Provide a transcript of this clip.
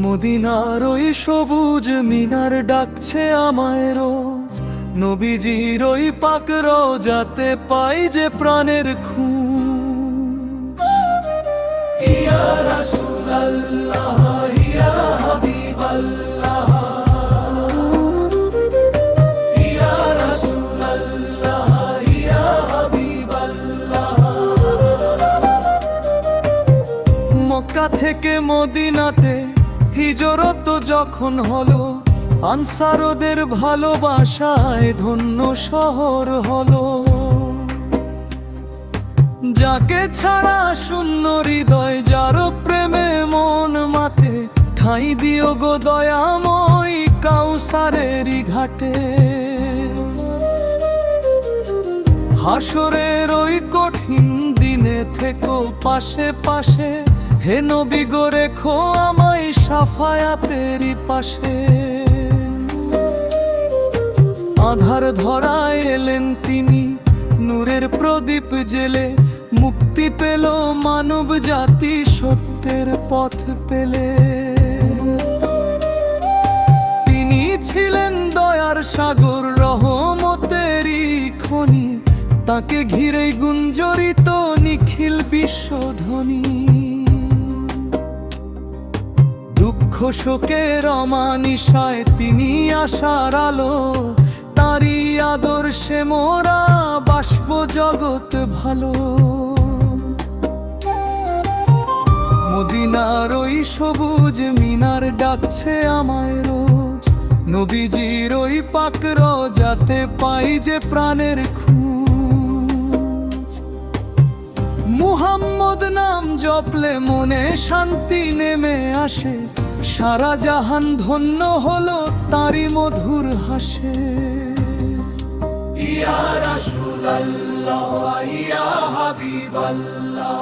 মদিনার ওই সবুজ মিনার ডাকছে আমায় রোজ, নবীজির ওই পাক রওজাতে পাই যে প্রাণের খুঁজ। ইয়া রাসূলুল্লাহ ইয়া হাবিবাল্লাহ, ইয়া রাসূলুল্লাহ ইয়া হাবিবাল্লাহ। মক্কা থেকে মদিনাতে হিজরত যখন হলো, আনসারদের ভালোবাসায় ধন্য শহর হলো। যাকে ছাড়া শূন্য হৃদয়, যার প্রেমে মন মাতে, ঠাঁই দিও গো দয়াময় কাউসারেরই ঘাটে। হাসরের ওই কঠিন দিনে থেকো পাশে পাশে, হে নবী গো রেখো আমায় শাফায়াতেরই পাশে। আধার ধরায় এলেন তিনি, নূরের প্রদীপ জেলে, মুক্তি পেল মানব জাতি সত্যের পথ পেলে। তিনি ছিলেন দয়ার সাগর, রহমতেরই খনি, তাকে ঘিরেই গুঞ্জরিত নিখিল বিশ্বধ্বনি। দুঃখ শোকের অমানিসায় তিনি আশার আলো, তারই আদর্শে মোরা বাসব জগৎ ভালো। মদিনার ওই সবুজ মিনার ডাকছে আমায় রোজ, নবীজির ওই পাক রওজাতে পাই যে প্রাণের খুঁজ। মুহাম্মদ নাম জপলে মনে শান্তি নেমে আসে, সারা জাহান ধন্য হলো তারি মধুর হাসে। ইয়া রাসূলুল্লাহ ইয়া হাবিবাল্লাহ।